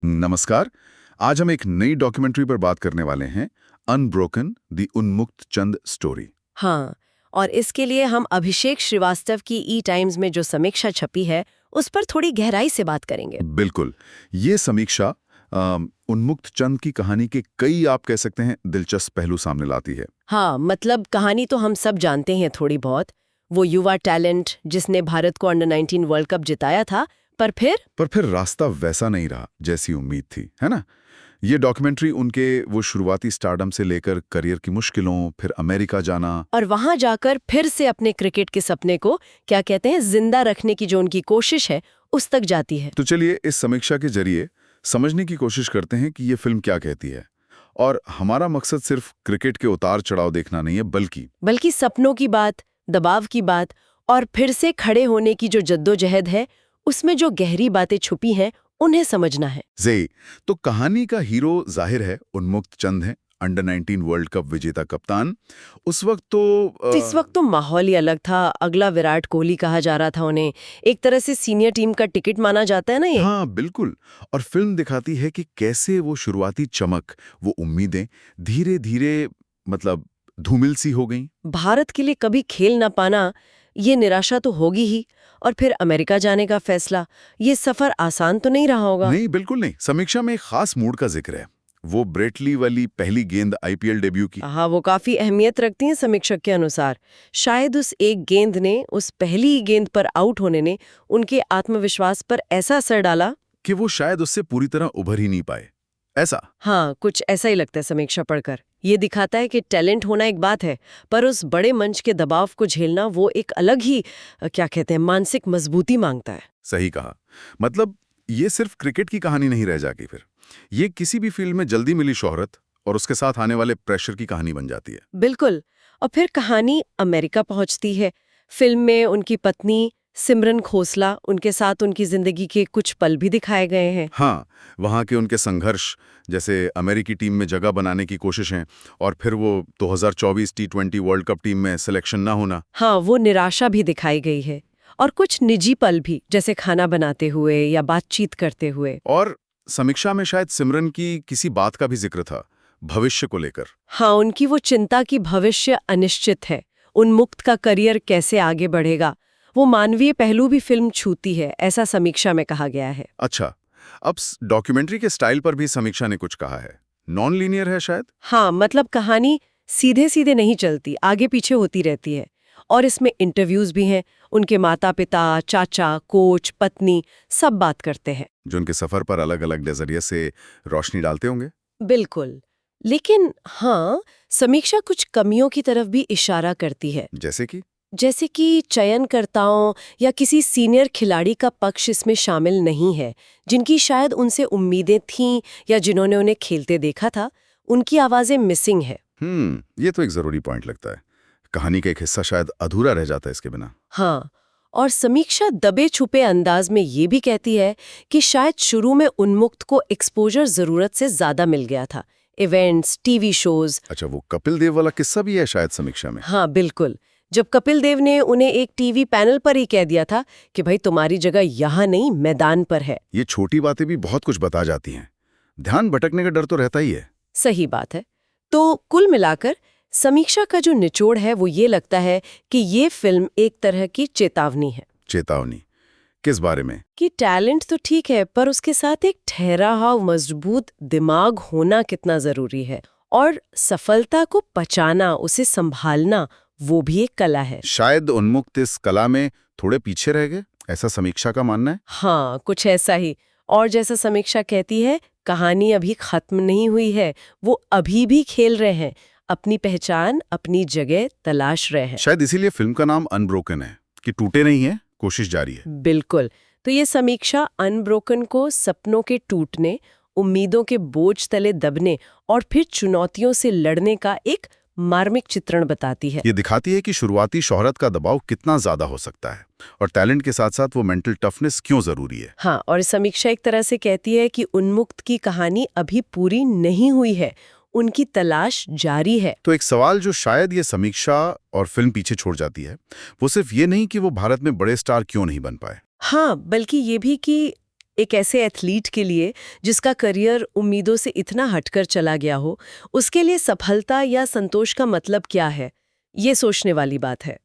नमस्कार। आज हम एक नई डॉक्यूमेंट्री पर बात करने वाले हैं, अनब्रोकन द उन्मुक्त चंद स्टोरी। हाँ, और इसके लिए हम अभिषेक श्रीवास्तव की ई टाइम्स में जो समीक्षा छपी है उस पर थोड़ी गहराई से बात करेंगे। बिल्कुल। ये समीक्षा उन्मुक्त चंद की कहानी के कई, आप कह सकते हैं, दिलचस्प पहलू सामने लाती है। हाँ, मतलब कहानी तो हम सब जानते हैं थोड़ी बहुत। वो युवा टैलेंट जिसने भारत को अंडर 19 वर्ल्ड कप जिताया था, पर फिर रास्ता वैसा नहीं रहा जैसी उम्मीद थी, है ना? ये डॉक्यूमेंट्री उनके वो शुरुआती स्टारडम से लेकर करियर की मुश्किलों, फिर अमेरिका जाना। और वहां जाकर फिर से अपने क्रिकेट के सपने को क्या कहते हैं जिंदा रखने की जो उनकी कोशिश है उस तक जाती है। तो चलिए इस समीक्षा के जरिए समझने की कोशिश करते हैं कि ये फिल्म क्या कहती है। और हमारा मकसद सिर्फ क्रिकेट के उतार चढ़ाव देखना नहीं है, बल्कि सपनों की बात, दबाव की बात और फिर से खड़े होने की जो जद्दोजहद है, उसमें जो गहरी बातें छुपी हैं उन्हें समझना है। जी। तो कहानी का हीरो जाहिर है उन्मुक्त चंद है, अंडर 19 वर्ल्ड कप विजेता कप्तान। उस वक्त तो इस वक्त तो माहौल ही अलग था। अगला विराट कोहली कहा जा रहा था उन्हें। एक तरह से सीनियर टीम का टिकट माना जाता है ना ये। हाँ बिल्कुल। और फिल्म दिखाती है कि कैसे वो शुरुआती चमक, वो उम्मीदें धीरे धीरे, मतलब धूमिल सी हो गई। भारत के लिए कभी खेल ना पाना, ये निराशा तो होगी ही। और फिर अमेरिका जाने का फैसला, ये सफर आसान तो नहीं रहा होगा। नहीं, बिल्कुल नहीं। समीक्षा में एक खास मूड का जिक्र है, वो ब्रेटली वाली पहली गेंद आईपीएल डेब्यू की। हाँ, वो काफी अहमियत रखती हैं समीक्षक के अनुसार। शायद उस एक गेंद ने, उस पहली ही गेंद पर आउट होने ने उनके आत्मविश्वास पर ऐसा असर डाला कि वो शायद उससे पूरी तरह उभर ही नहीं पाए, ऐसा। हाँ, कुछ ऐसा ही लगता है समीक्षा पढ़कर। ये दिखाता है कि टैलेंट होना एक बात है, पर उस बड़े मंच के दबाव को झेलना वो एक अलग ही क्या कहते हैं मानसिक मजबूती मांगता है। सही कहा। मतलब ये सिर्फ क्रिकेट की कहानी नहीं रह जाती, फिर ये किसी भी फील्ड में जल्दी मिली शोहरत और उसके साथ आने वाले प्रेशर की कहानी बन जाती है। बिल्कुल। और फिर कहानी अमेरिका पहुंचती है। फिल्म में उनकी पत्नी सिमरन खोसला, उनके साथ उनकी जिंदगी के कुछ पल भी दिखाए गए हैं। हाँ, वहाँ के उनके संघर्ष, जैसे अमेरिकी टीम में जगह बनाने की कोशिशें, और फिर वो 2024 टी20 वर्ल्ड कप टीम में सिलेक्शन ना होना। हाँ, वो निराशा भी दिखाई गई है। और कुछ निजी पल भी, जैसे खाना बनाते हुए या बातचीत करते हुए। और समीक्षा में शायद सिमरन की किसी बात का भी जिक्र था, भविष्य को लेकर। हाँ, उनकी वो चिंता कि भविष्य अनिश्चित है, उन्मुक्त का करियर कैसे आगे बढ़ेगा। वो मानवीय पहलू भी फिल्म छूती है, ऐसा समीक्षा में कहा गया है। अच्छा, अब डॉक्यूमेंट्री के स्टाइल पर भी समीक्षा ने कुछ कहा है। नॉन लीनियर है शायद। हाँ, मतलब कहानी सीधे सीधे नहीं चलती, आगे पीछे होती रहती है। और इसमें इंटरव्यूज भी हैं। उनके माता पिता, चाचा, कोच, पत्नी सब बात करते हैं। जो उनके सफर पर अलग अलग नजरिए से रोशनी डालते होंगे। बिल्कुल। लेकिन हाँ, समीक्षा कुछ कमियों की तरफ भी इशारा करती है। जैसे कि चयनकर्ताओं या किसी सीनियर खिलाड़ी का पक्ष इसमें शामिल नहीं है, जिनकी शायद उनसे उम्मीदें थीं या जिन्होंने उन्हें खेलते देखा था, उनकी आवाजें मिसिंग है। ये तो एक जरूरी पॉइंट लगता है। कहानी का एक हिस्सा शायद अधूरा रह जाता है इसके बिना। हाँ, और समीक्षा दबे छुपे अंदाज में ये भी कहती है कि शायद शुरू में उन्मुक्त को एक्सपोजर जरूरत से ज्यादा मिल गया था। Events, TV shows. अच्छा, वो कपिल देव वाला किस्सा भी है शायद समीक्षा में। हाँ, बिल्कुल। जब कपिल देव ने उन्हें एक टीवी पैनल पर ही कह दिया था कि भाई तुम्हारी जगह यहाँ नहीं मैदान पर है। ये छोटी बातें भी बहुत कुछ बता जाती हैं। ध्यान भटकने का डर तो रहता ही है। सही बात है। तो कुल मिलाकर समीक्षा का जो निचोड़ है वो ये लगता है कि ये फिल्म एक तरह की चेतावनी है। चेतावनी किस बारे में? कि टैलेंट तो ठीक है, पर उसके साथ एक ठहरा हुआ मजबूत दिमाग होना कितना जरूरी है। और सफलता को पचाना, उसे संभालना, वो भी एक कला है। शायद उन्मुक्त इस कला में थोड़े पीछे रह गए, ऐसा समीक्षा का मानना है। हाँ, कुछ ऐसा ही। और जैसा समीक्षा कहती है, कहानी अभी खत्म नहीं हुई है। वो अभी भी खेल रहे हैं, अपनी पहचान, अपनी जगह तलाश रहे हैं। शायद इसीलिए फिल्म का नाम अनब्रोकन है, कि टूटे नहीं है, कोशिश जारी है। बिल्कुल। तो ये समीक्षा अनब्रोकन को सपनों के टूटने, उम्मीदों के बोझ तले दबने और फिर चुनौतियों से लड़ने का एक मार्मिक चित्रण बताती है। ये दिखाती है कि शुरुआती शोहरत का दबाव कितना ज्यादा हो सकता है और टैलेंट के साथ साथ वो मेंटल टफनेस क्यों जरूरी है। हाँ, और समीक्षा एक तरह से कहती है कि उन्मुक्त की कहानी अभी पूरी नहीं हुई है, उनकी तलाश जारी है। तो एक सवाल जो शायद ये समीक्षा और फिल्म पीछे छोड़ जाती है, वो सिर्फ ये नहीं कि वो भारत में बड़े स्टार क्यों नहीं बन पाए। हाँ, बल्कि ये भी कि एक ऐसे एथलीट के लिए जिसका करियर उम्मीदों से इतना हटकर चला गया हो, उसके लिए सफलता या संतोष का मतलब क्या है, ये सोचने वाली बात है।